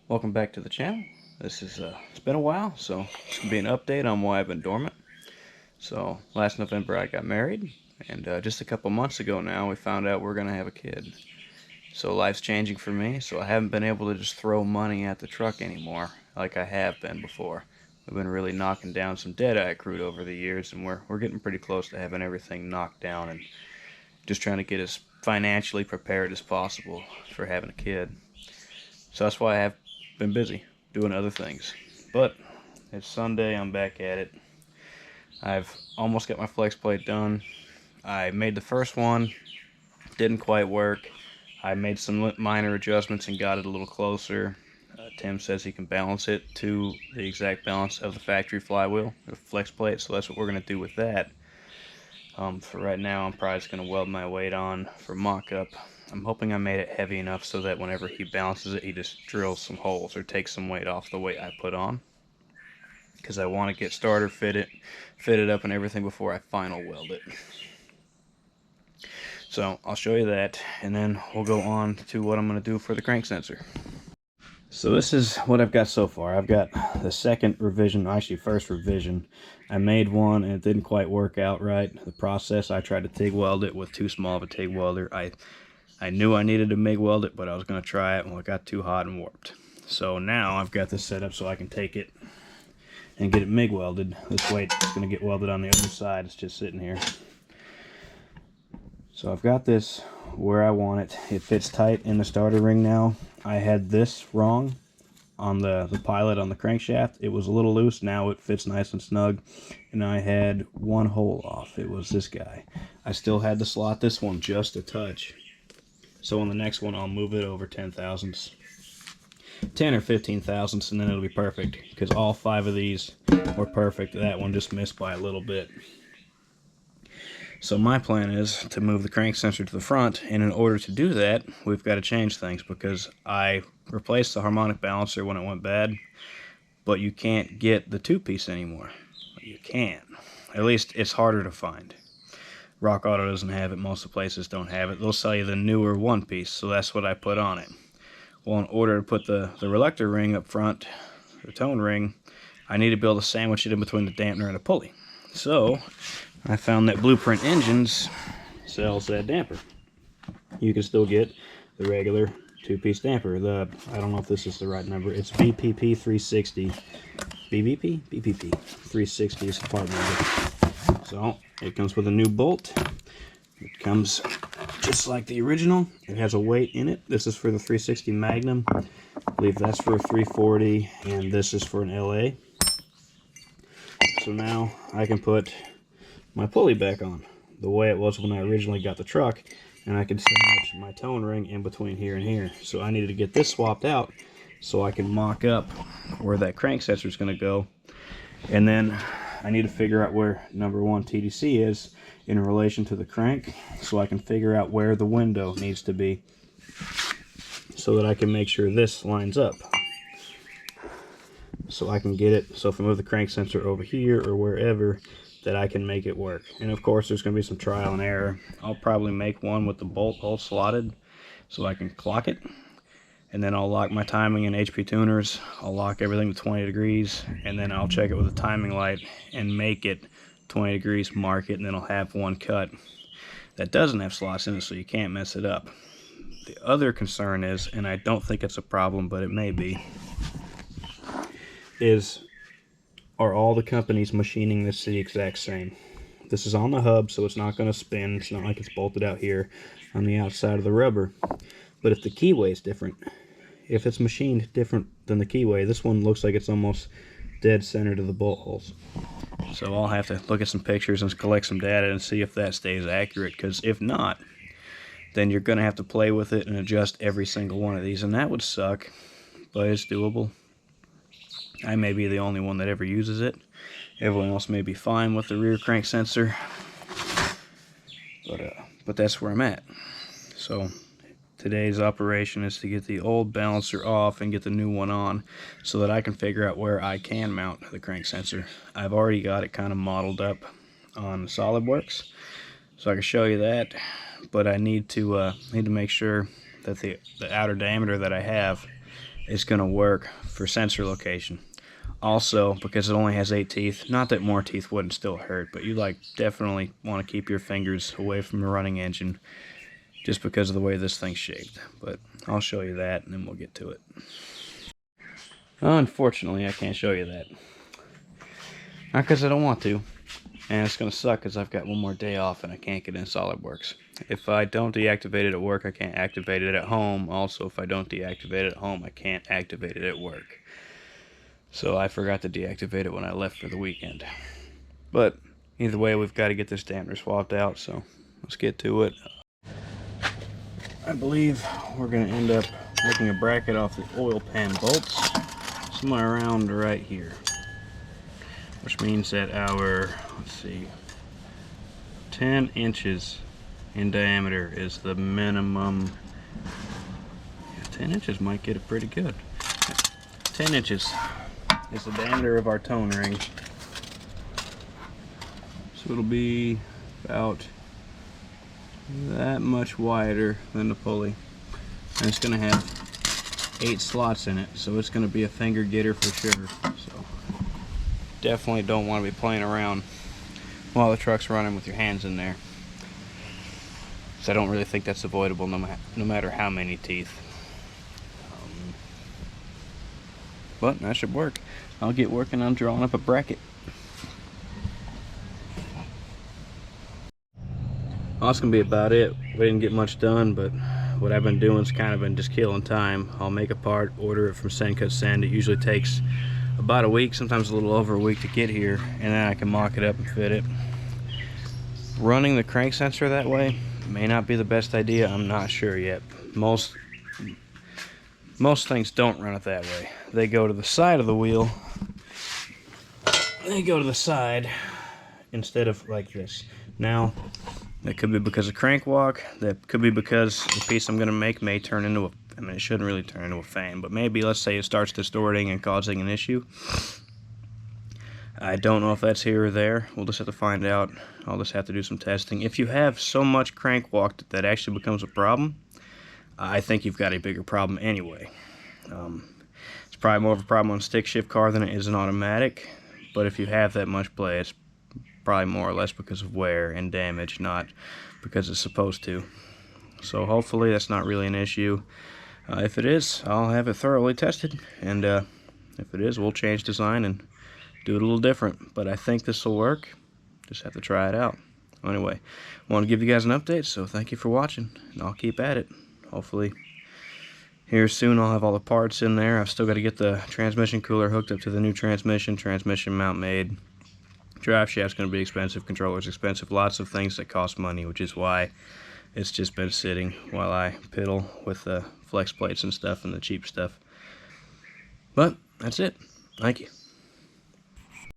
Welcome back to the channel. This is it's been a while, so it's gonna be an update on why I've been dormant. So last November I got married, and just a couple months ago now we found out we're gonna have a kid. So life's changing for me, so I haven't been able to just throw money at the truck anymore like I have been before. We've been really knocking down some debt I accrued over the years, and we're getting pretty close to having everything knocked down and just trying to get as financially prepared as possible for having a kid. So that's why I have been busy doing other things. But it's Sunday, I'm back at it. I've almost got my flex plate done. I made the first one, didn't quite work. I made some minor adjustments and got it a little closer. Tim says he can balance it to the exact balance of the factory flywheel, or flex plate, so that's what we're going to do with that. For right now, I'm probably just going to weld my weight on for mock-up. I'm hoping I made it heavy enough so that whenever he balances it, he just drills some holes or takes some weight off the weight I put on. Because I want to get starter fitted up and everything before I final weld it. So I'll show you that, and then we'll go on to what I'm going to do for the crank sensor. So this is what I've got so far. I've got the second revision, actually first revision. I made one and it didn't quite work out right. The process, I tried to TIG weld it with too small of a TIG welder. I knew I needed to MIG weld it, but I was going to try it. Well, it got too hot and warped. So now I've got this set up so I can take it and get it MIG welded. This weight is going to get welded on the other side. It's just sitting here. So I've got this where I want it. It fits tight in the starter ring now. I had this wrong on the pilot on the crankshaft. It was a little loose. Now it fits nice and snug. And I had one hole off. It was this guy. I still had to slot this one just a touch. So on the next one I'll move it over 10 thousandths. 10 or 15 thousandths, and then it'll be perfect. Because all 5 of these were perfect. That one just missed by a little bit. So my plan is to move the crank sensor to the front, and in order to do that, we've got to change things because I replaced the harmonic balancer when it went bad, but you can't get the 2-piece anymore. You can. At least it's harder to find. Rock Auto doesn't have it. Most of the places don't have it. They'll sell you the newer 1-piece, so that's what I put on it. Well, in order to put the reluctor ring up front, the tone ring, I need to be able to sandwich it in between the dampener and the pulley. So I found that Blueprint Engines sells that damper. You can still get the regular 2-piece damper. I don't know if this is the right number. It's BPP 360. BVP? BPP 360 is the part number. So it comes with a new bolt. It comes just like the original. It has a weight in it. This is for the 360 Magnum. I believe that's for a 340, and this is for an LA. So now I can put my pulley back on the way it was when I originally got the truck, and I can sandwich my tone ring in between here and here. So I needed to get this swapped out so I can mock up where that crank sensor is going to go, and then I need to figure out where number 1 TDC is in relation to the crank, so I can figure out where the window needs to be so that I can make sure this lines up. So I can get it, so if I move the crank sensor over here or wherever, that I can make it work. And of course there's going to be some trial and error. I'll probably make one with the bolt hole slotted so I can clock it, and then I'll lock my timing in HP tuners. I'll lock everything to 20 degrees, and then I'll check it with a timing light and make it 20 degrees, mark it, and then I'll have one cut that doesn't have slots in it so you can't mess it up. The other concern is, and I don't think it's a problem but it may be, is are all the companies machining this the exact same? This is on the hub, so it's not going to spin. It's not like it's bolted out here on the outside of the rubber. But if the keyway is different, if it's machined different than the keyway, this one looks like it's almost dead center to the bolt holes. So I'll have to look at some pictures and collect some data and see if that stays accurate, because if not, then you're going to have to play with it and adjust every single one of these, and that would suck, but it's doable. I may be the only one that ever uses it. Everyone else may be fine with the rear crank sensor, but that's where I'm at. So today's operation is to get the old balancer off and get the new one on so that I can figure out where I can mount the crank sensor. I've already got it kind of modeled up on SolidWorks, so I can show you that, but I need to make sure that the outer diameter that I have is going to work for sensor location. Also, because it only has 8 teeth, not that more teeth wouldn't still hurt, but you definitely want to keep your fingers away from the running engine just because of the way this thing's shaped. But I'll show you that and then we'll get to it. Unfortunately, I can't show you that. Not because I don't want to, and it's going to suck because I've got one more day off and I can't get in SolidWorks. If I don't deactivate it at work, I can't activate it at home. Also, if I don't deactivate it at home, I can't activate it at work. So I forgot to deactivate it when I left for the weekend. But either way, we've got to get this dampener swapped out, so let's get to it. I believe we're going to end up making a bracket off the oil pan bolts somewhere around right here. Which means that our, let's see, 10 inches in diameter is the minimum. 10 inches might get it pretty good. 10 inches is the diameter of our tone ring. So it'll be about that much wider than the pulley. And it's going to have 8 slots in it, so it's going to be a finger getter for sure. So definitely don't want to be playing around while the truck's running with your hands in there. So I don't really think that's avoidable no matter how many teeth. But that should work. I'll get working on drawing up a bracket. Well, that's going to be about it. We didn't get much done, but what I've been doing is kind of been just killing time. I'll make a part, order it from Send Cut Send. It usually takes about a week, sometimes a little over a week to get here, and then I can mock it up and fit it. Running the crank sensor that way may not be the best idea. I'm not sure yet. Most things don't run it that way. They go to the side of the wheel. They go to the side instead of like this. Now, that could be because of crank walk. That could be because the piece I'm going to make may turn into a, I mean, it shouldn't really turn into a fan, but maybe, let's say, it starts distorting and causing an issue. I don't know if that's here or there. We'll just have to find out. I'll just have to do some testing. If you have so much crank walk that actually becomes a problem, I think you've got a bigger problem anyway. It's probably more of a problem on a stick shift car than it is an automatic, but if you have that much play, it's probably more or less because of wear and damage, not because it's supposed to. So hopefully that's not really an issue. If it is, I'll have it thoroughly tested, and if it is, we'll change design and do it a little different. But I think this will work. Just have to try it out. Anyway, I want to give you guys an update, so thank you for watching, and I'll keep at it. Hopefully here soon I'll have all the parts in there. I've still got to get the transmission cooler hooked up to the new transmission mount made. Drive shaft's going to be expensive, controller's expensive, lots of things that cost money, which is why it's just been sitting while I piddle with the flex plates and stuff and the cheap stuff. But that's it. Thank you.